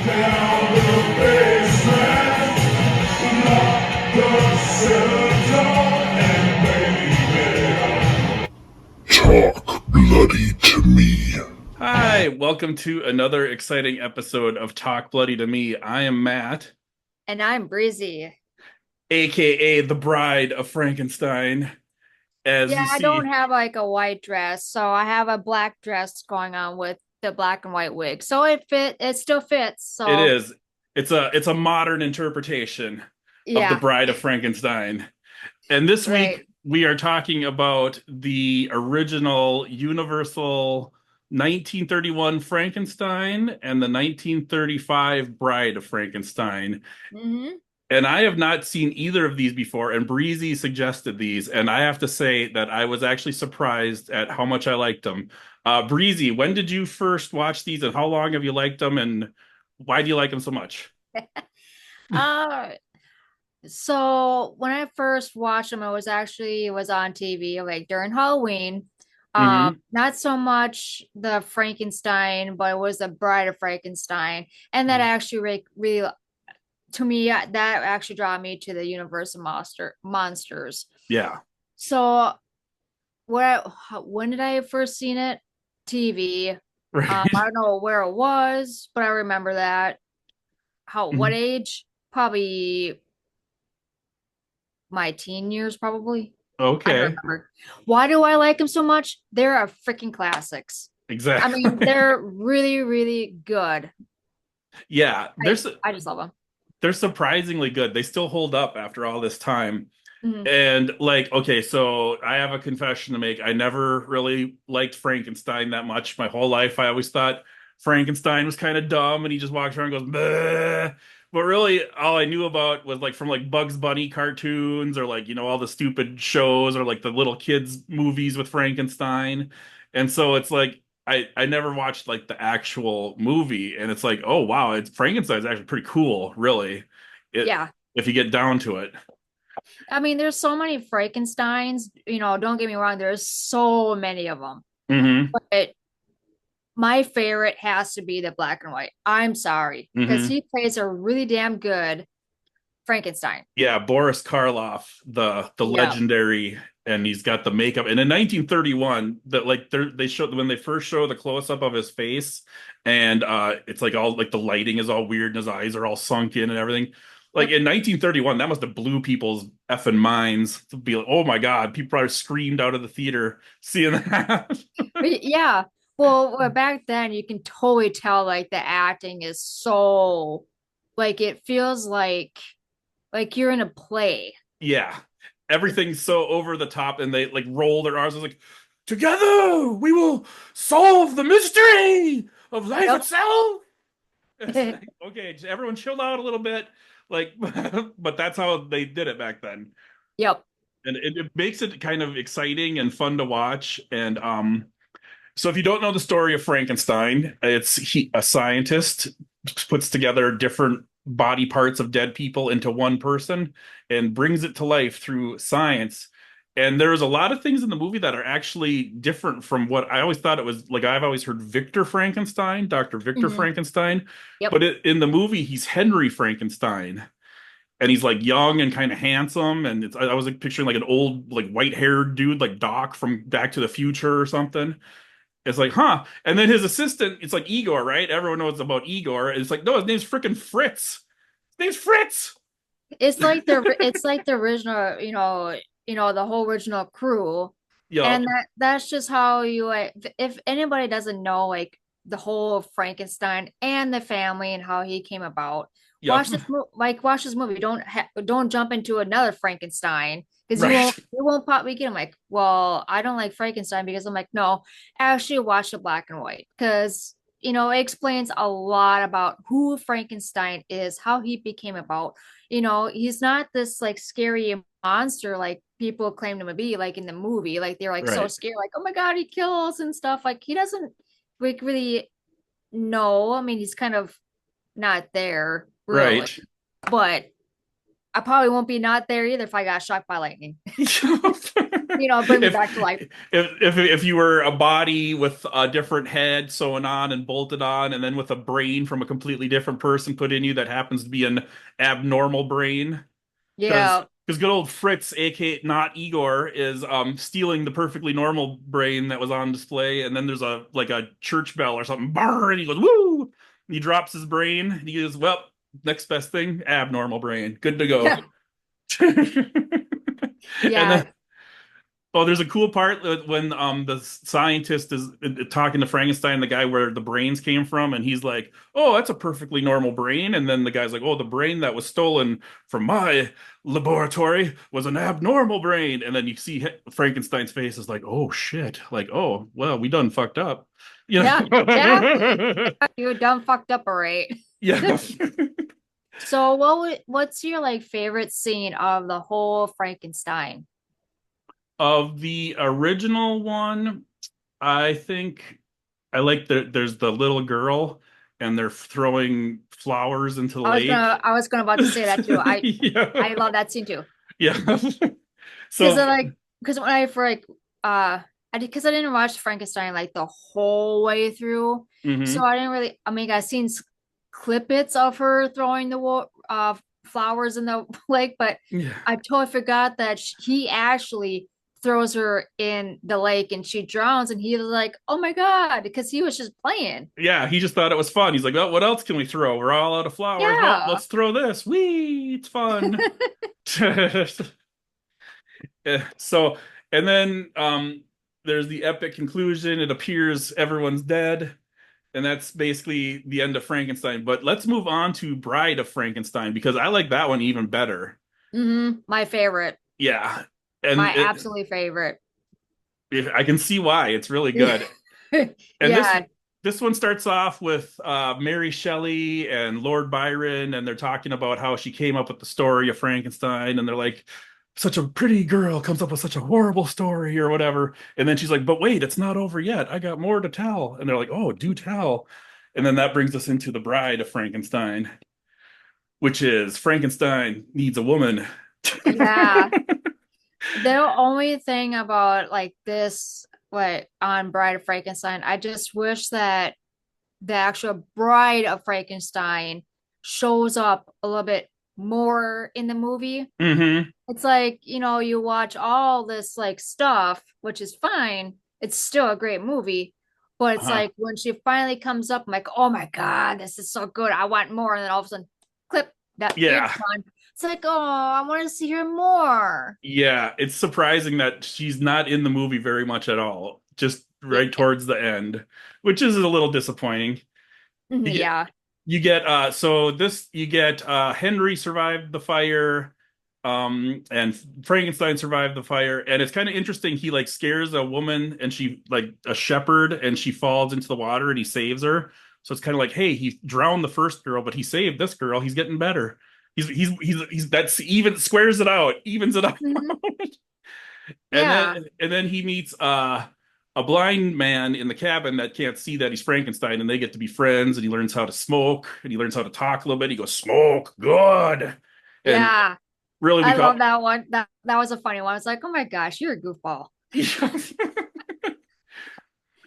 down the basement, lock the cellar door, and baby, talk bloody to me. Hi, welcome to another exciting episode of Talk Bloody to Me. I am Matt, And I'm Breezy. aka the Bride of Frankenstein. As Yeah, you I don't see, have like a white dress, so I have a black dress going on with the black and white wig. So it still fits. it So is. It's a modern interpretation of the yeah, Bride of Frankenstein. And this right. week we are talking about the original Universal 1931 Frankenstein and the 1935 Bride of Frankenstein. hmm And I have not seen either of these before, and Breezy suggested these, and I have to say that I was actually surprised at how much I liked them. Breezy, when did you first watch these, and how long have you liked them, and why do you like them so much? Uh, so when I first watched them, it was on TV like during Halloween. Hmm. Not so much the Frankenstein, but it was the Bride of Frankenstein, and that actually really to me that actually draw me to the Universal monsters. Yeah, So when did I first seen it? TV. I right. don't know where it was, but I remember that. What Mhm. age? Probably my teen years, probably. I don't Okay, remember. Why do I like them so much? They're a freaking classics. I mean, exactly. they're really, really good. Yeah, I just love them. they're surprisingly good. They still hold up after all this time. Mhm. And like, okay, so I have a confession to make. I never really liked Frankenstein that much. My whole life, I always thought Frankenstein was kind of dumb and he just walks around and goes, "Bleh." But really, all I knew about was like from like Bugs Bunny cartoons or like, all the stupid shows or like the little kids movies with Frankenstein. And so it's like I never watched like the actual movie and it's like, oh wow, it's Frankenstein's actually pretty cool, really. It Yeah. if you get down to it. I mean, there's so many Frankensteins, don't get me wrong, there's so many of them. Hmm. But my favorite has to be the black and white. I'm sorry, because Hmm. he plays a really damn good Frankenstein. Yeah, Boris Karloff, the Yeah. legendary, and he's got the makeup. And in 1931, that like they showed when they first show the close up of his face, and it's like all like the lighting is all weird and his eyes are all sunk in and everything. Like Yep. in 1931, that must have blew people's effing minds to be like, oh my God, people probably screamed out of the theater seeing that. Yeah. Well, back then you can totally tell like the acting is so like it feels like you're in a play. Yeah. Everything's so over the top and they like roll their arms. It's like, together we will solve the mystery of life Yep. itself. It's like, okay, just everyone chill out a little bit. Like, but that's how they did it back then. Yep. And it makes it kind of exciting and fun to watch. And so if you don't know the story of Frankenstein, a scientist puts together different body parts of dead people into one person and brings it to life through science. And there's a lot of things in the movie that are actually different from what I always thought it was. Like I've always heard Victor Frankenstein, Dr. Victor hmm Frankenstein, Yep. but in the movie he's Henry Frankenstein. And he's like young and kind of handsome, and I was like picturing like an old like white-haired dude like Doc from Back to the Future or something. It's like, huh? And then his assistant, it's like Igor, right? Everyone knows about Igor. It's like, no, his name's freaking Fritz. His name's Fritz. It's like the original, the whole original crew. Yup, And that's just how you like if anybody doesn't know like the whole Frankenstein and the family and how he came about, yup. watch this movie. Don't jump into another Frankenstein because Right, you won't pop me again. I'm like, well, I don't like Frankenstein because I'm like, no, actually watch the black and white because it explains a lot about who Frankenstein is, how he became about. He's not this like scary monster like people claim him to be like in the movie, like they're like so right, scared like oh my god he kills and stuff, like he doesn't like really know. I mean he's kind of not there really, right. but I probably won't be not there either if I got shocked by lightning. Bring me if back to life. if you were a body with a different head sewn on and bolted on, and then with a brain from a completely different person put in you that happens to be an abnormal brain, because Yeah. good old Fritz, aka not Igor, is stealing the perfectly normal brain that was on display, and then there's a like a church bell or something, brrr, and he goes woo, and he drops his brain, and he goes, well, next best thing, abnormal brain, good to go. Yeah. And then Yeah. oh, there's a cool part when the scientist is talking to Frankenstein, the guy where the brains came from, and he's like, "Oh, that's a perfectly normal brain." And then the guy's like, "Oh, the brain that was stolen from my laboratory was an abnormal brain." And then you see Frankenstein's face is like, "Oh shit!" Like, "Oh, well, we done fucked up," you Yeah. Yeah. know? You done fucked up, all right. Yeah. So what's your like favorite scene of the whole Frankenstein? Of the original one, I think I like there's the little girl and they're throwing flowers into the lake. I was gonna about to say that too. I Yeah. love that scene too. Yeah. Because So, I like because when I for like because I didn't watch Frankenstein like the whole way through. So mhm. I didn't really I mean I seen clippets of her throwing the flowers in the lake, but Yeah. I totally forgot that he actually throws her in the lake and she drowns and he was like, "Oh my God," because he was just playing. Yeah, he just thought it was fun. He's like, "Well, what else can we throw? We're all out of flowers. Well, Yeah. let's throw this. Whee, it's fun." So, and then there's the epic conclusion. It appears everyone's dead. And that's basically the end of Frankenstein. But let's move on to Bride of Frankenstein because I like that one even better. My favorite. Yeah, My and absolutely favorite. I can see why it's really good. And Yeah. this one starts off with Mary Shelley and Lord Byron, and they're talking about how she came up with the story of Frankenstein, and they're like, such a pretty girl comes up with such a horrible story or whatever. And then she's like, but wait, it's not over yet. I got more to tell. And they're like, oh, do tell. And then that brings us into the Bride of Frankenstein, which is Frankenstein needs a woman. Yeah. The only thing about like this, like on Bride of Frankenstein, I just wish that the actual Bride of Frankenstein shows up a little bit more in the movie. Hmm. It's like, you watch all this like stuff, which is fine. It's still a great movie. But it's Uh-huh. like when she finally comes up, I'm like, oh my God, this is so good. I want more. And then all of a sudden, clip, that it's Yeah. gone. It's like, oh, I want to see her more. Yeah. It's surprising that she's not in the movie very much at all, just right towards the end, which is a little disappointing. You get Yeah. you get Henry survived the fire, and Frankenstein survived the fire, and it's kind of interesting. He like scares a woman, and she like a shepherd, and she falls into the water, and he saves her. So it's kind of like, hey, he drowned the first girl, but he saved this girl. He's getting better. He's that's even squares it out, evens it out. Mhm. And Yeah. then he meets a blind man in the cabin that can't see that he's Frankenstein, and they get to be friends. And he learns how to smoke, and he learns how to talk a little bit. He goes, "Smoke, good," and Yeah. really, we I call. love that one. That was a funny one. It's like, oh my gosh, you're a goofball.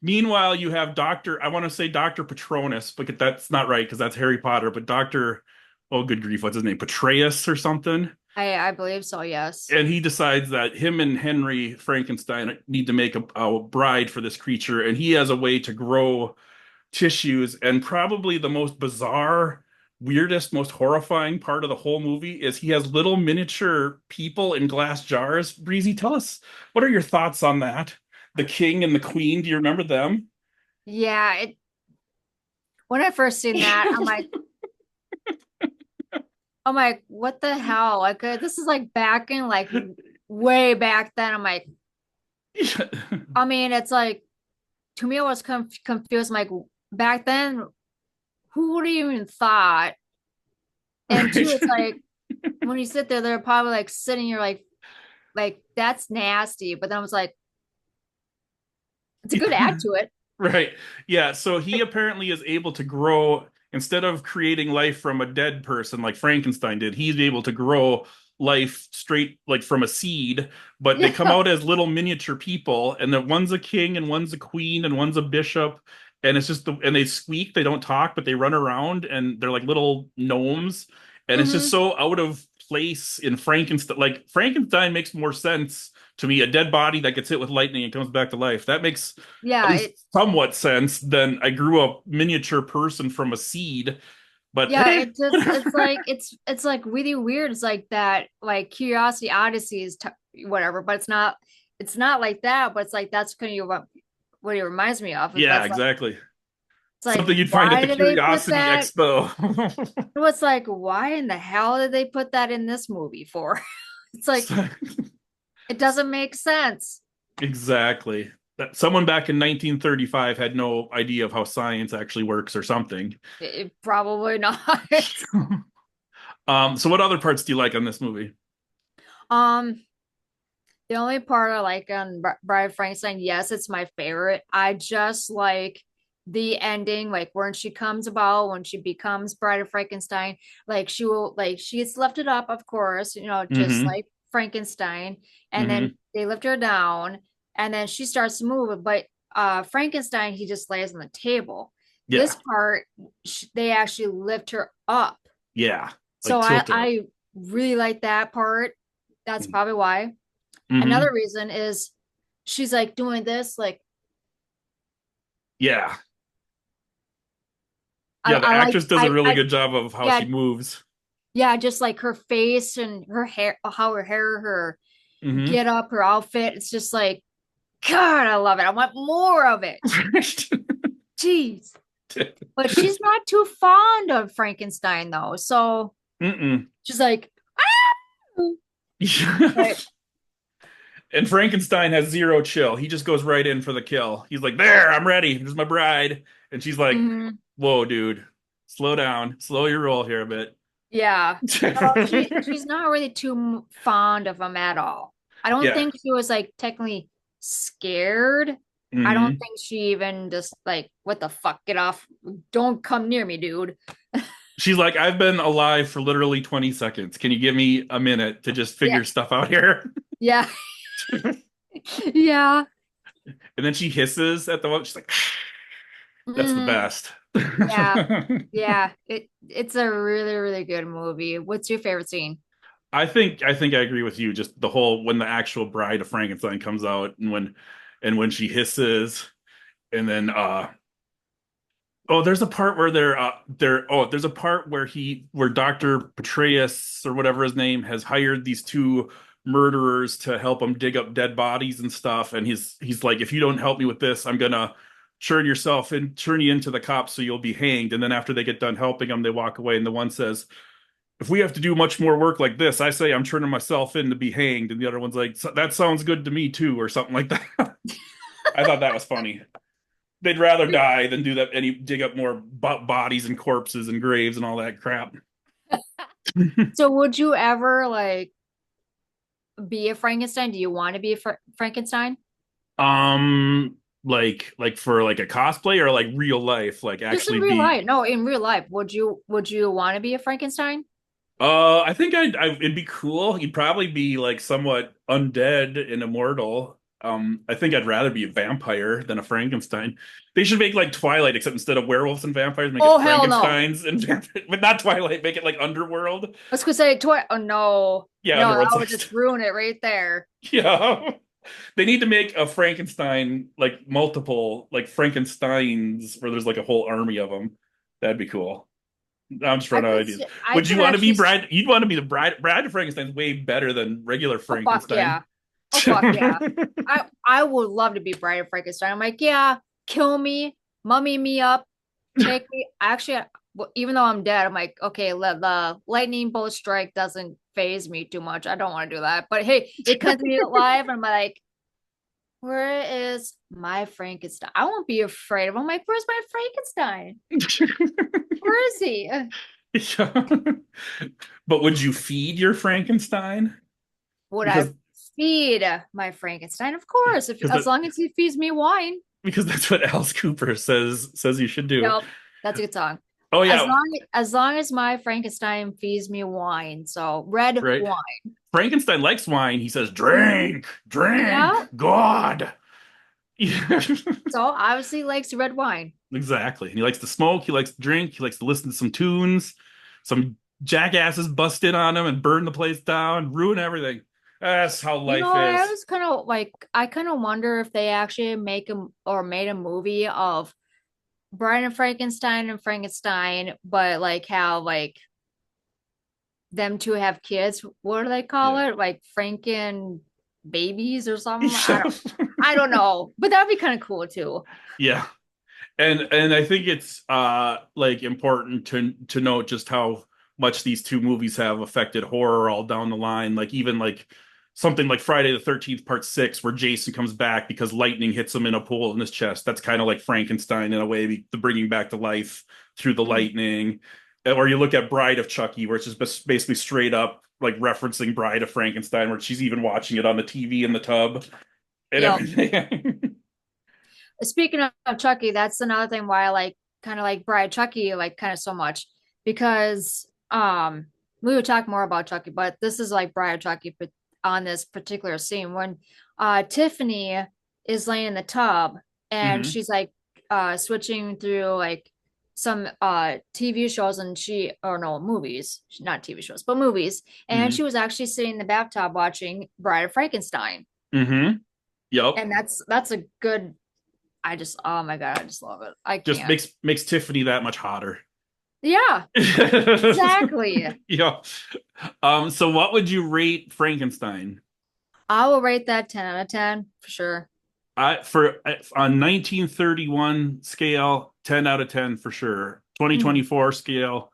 Meanwhile, you have Doctor. I want to say Doctor Patronus, but that's not right because that's Harry Potter. But Doctor, oh good grief, what's his name? Patreus or something. I believe so, yes. And he decides that him and Henry Frankenstein need to make a bride for this creature, and he has a way to grow tissues. And probably the most bizarre, weirdest, most horrifying part of the whole movie is he has little miniature people in glass jars. Breezy, tell us, what are your thoughts on that? The king and the queen, do you remember them? Yeah, when I first seen that, I'm like, what the hell? Like this is like back in like way back then. I'm like, I mean, it's like to me, I was confused. I'm like, back then, who would have even thought? And two, Right. it's like when you sit there, they're probably like sitting here like that's nasty. But then I was like, it's a good add to it. Right. Yeah. So he apparently is able to grow instead of creating life from a dead person like Frankenstein did, he's able to grow life straight like from a seed, but they come Yeah. out as little miniature people, and then one's a king and one's a queen and one's a bishop, and it's just and they squeak, they don't talk, but they run around and they're like little gnomes, and it's just Hmm. so out of place in Frankenstein. Like Frankenstein makes more sense to me, a dead body that gets hit with lightning and comes back to life. That makes at Yeah, least somewhat sense than I grew a miniature person from a seed. But yeah, hey, it just it's like really weird. It's like that like Curiosity Odyssey is whatever, but it's not like that, but it's like that's kind of what it reminds me of. yeah, That's like exactly. it's like Something you'd find at why the did they put Curiosity that? Expo. It was like why in the hell did they put that in this movie for? It's like it doesn't make sense. Exactly. That someone back in 1935 had no idea of how science actually works or something. Probably not. So what other parts do you like on this movie? Um, the only part I like on Bride of Frankenstein, yes, it's my favorite. I just like the ending, like when she comes about, when she becomes Bride of Frankenstein, like she will, like she's left it up, of course, just Mm-hmm. like Frankenstein, and then Mm-hmm. they lift her down, and then she starts to move, but Frankenstein, he just lays on the table. Yeah. This part, they actually lift her up. Yeah. So Like I tilt her. I really like that part. That's probably why. Mm-hmm. Another reason is she's like doing this, like Yeah. I, Yeah, the I like actress does a really I good job of how yeah, she moves. yeah, just like her face and her hair, how her hair, her Mm-hmm. get up, her outfit. It's just like, God, I love it. I want more of it. Jeez. But she's not too fond of Frankenstein though. So Mm-mm. she's like, ah! But And Frankenstein has zero chill. He just goes right in for the kill. He's like, "There, I'm ready. Here's my bride." And she's like, mhm, "Whoa, dude, slow down, slow your roll here a bit." yeah. No, she's not really too fond of him at all. I don't Yeah. think she was like technically scared. I don't Hmm. think she even just like, what the fuck, get off. Don't come near me, dude. She's like, "I've been alive for literally 20 seconds. Can you give me a minute to just Yeah. figure stuff out here?" Yeah. Yeah. And then she hisses at the one. She's like, "That's the Hmm. best." Yeah. Yeah. It's a really, really good movie. What's your favorite scene? I think I agree with you. Just the whole when the actual bride of Frankenstein comes out and when she hisses and then oh, there's a part where there's a part where Dr. Petraeus or whatever his name has hired these two murderers to help him dig up dead bodies and stuff, and he's like, if you don't help me with this, I'm gonna turn you into the cops so you'll be hanged. And then after they get done helping him, they walk away, and the one says, if we have to do much more work like this, I say I'm turning myself in to be hanged. And the other one's like, that sounds good to me too, or something like that. I thought that was funny. They'd rather die than do that any dig up more bodies and corpses and graves and all that crap. So would you ever like be a Frankenstein? Do you want to be a Frankenstein? Like for like a cosplay or like real life, like Just in actually real be. life. No, in real life. Would you want to be a Frankenstein? I think it'd be cool. He'd probably be like somewhat undead and immortal. I think I'd rather be a vampire than a Frankenstein. They should make like Twilight, except instead of werewolves and vampires, make it Oh hell no. Frankensteins and but not Twilight, make it like Underworld. I was gonna say oh no. Yeah, No, that Underworld's would like, just ruin it right there. yeah. They need to make a Frankenstein, like multiple, like Frankensteins, where there's like a whole army of them. That'd be cool. I'm just running out of ideas. I Would you could want to be actually bride? You'd want to be the bride. Bride of Frankenstein's way better than regular oh fuck Frankenstein. yeah. Oh fuck yeah. I would love to be Bride of Frankenstein. I'm like, yeah, kill me, mummy me up, take me. Actually, even though I'm dead, I'm like, okay, the lightning bolt strike doesn't phase me too much. I don't want to do that. But hey, it cuts me alive, and I'm like, where is my Frankenstein? I won't be afraid of him. I'm like, where's my Frankenstein? Where is he? Yeah. But would you feed your Frankenstein? Would I Because feed my Frankenstein? Of course, if because as that long as he feeds me wine. because that's what Alice Cooper says you should do. Yep, that's a good song. Oh As yeah, long as my Frankenstein feeds me wine. So red right. wine. Frankenstein likes wine. He says, "Drink, drink, Yeah. God." Yeah. So obviously he likes red wine. Exactly. And he likes to smoke. He likes to drink. He likes to listen to some tunes. Some jackasses bust in on him and burn the place down, ruin everything. That's how You know, life I is. was kind of like, I kind of wonder if they actually make a or made a movie of Bride and Frankenstein and Frankenstein, but like how like them two have kids. What do they call Yeah. it? Like Franken babies or something? I don't know. But that'd be kind of cool too. Yeah. And I think it's like important to note just how much these two movies have affected horror all down the line. Like even like something like Friday the 13th Part 6 where Jason comes back because lightning hits him in a pool in his chest. That's kind of like Frankenstein in a way, the bringing back to life through the Mm. lightning. Or you look at Bride of Chucky where it's just basically straight up like referencing Bride of Frankenstein where she's even watching it on the TV in the tub and Yep. everything. Speaking of Chucky, that's another thing why I like kind of like Bride Chucky like kind of so much because we would talk more about Chucky, but this is like Bride Chucky but on this particular scene when Tiffany is laying in the tub and Hmm. she's like switching through like some TV shows and she or no movies, not TV shows, but movies. And Hmm. she was actually sitting in the bathtub watching Bride of Frankenstein. Hmm. Yep. And that's a good oh my God, I just love it. I Just can't. makes Tiffany that much hotter. Yeah, exactly. Yeah. So what would you rate Frankenstein? I will rate that 10 out of 10 for sure. I for on 1931 scale, 10 out of 10 for sure. Mhm. 2024 scale,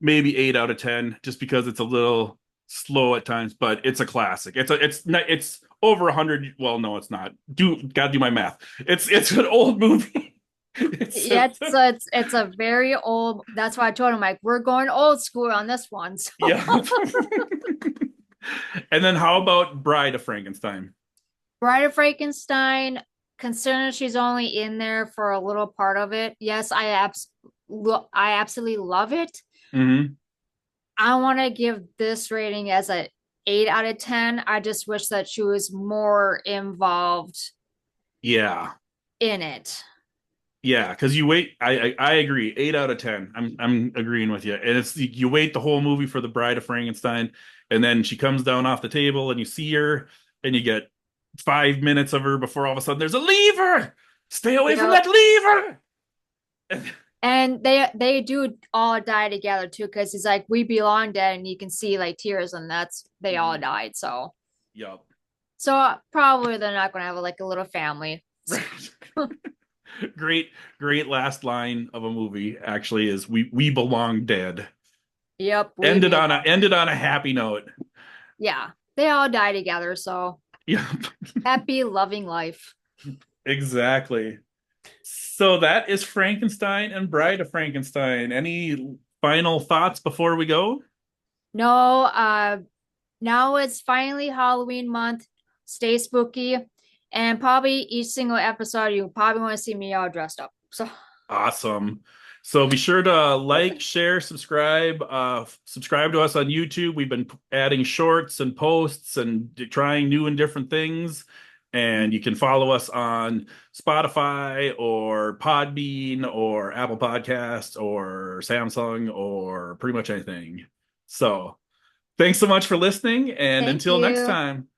maybe 8 out of 10, just because it's a little slow at times, but it's a classic. It's not it's over 100. Well, no, it's not. Gotta do my math. It's an old movie. It's Yeah, it's a very old. That's why I told him like we're going old school on this one. So yeah. And then how about Bride of Frankenstein? Bride of Frankenstein, considering she's only in there for a little part of it, yes, I absolutely love it. Hmm. I want to give this rating as a 8 out of 10. I just wish that she was more involved Yeah. in it. Yeah, because you wait. I agree. 8 out of 10. I'm agreeing with you. And it's you wait the whole movie for the Bride of Frankenstein, and then she comes down off the table, and you see her, and you get 5 minutes of her before all of a sudden there's a lever. Stay away from Yeah. that lever. And they do all die together too, because he's like, we belong dead, and you can see like tears, and that's they all Mhm. died. Yup. So probably they're not gonna have like a little family. Great, great last line of a movie actually is we belong dead. Yep, we Ended on a belong. ended on a happy note. Yeah, they all die together. So Yep. happy, loving life. Exactly. So that is Frankenstein and Bride of Frankenstein. Any final thoughts before we go? No, now it's finally Halloween month. Stay spooky, and probably each single episode you probably want to see me all dressed up. So Awesome. So be sure to like, share, subscribe. Subscribe to us on YouTube. We've been adding shorts and posts and trying new and different things. And you can follow us on Spotify or Podbean or Apple Podcasts or Samsung or pretty much anything. So thanks so much for listening. And thank until next you. time.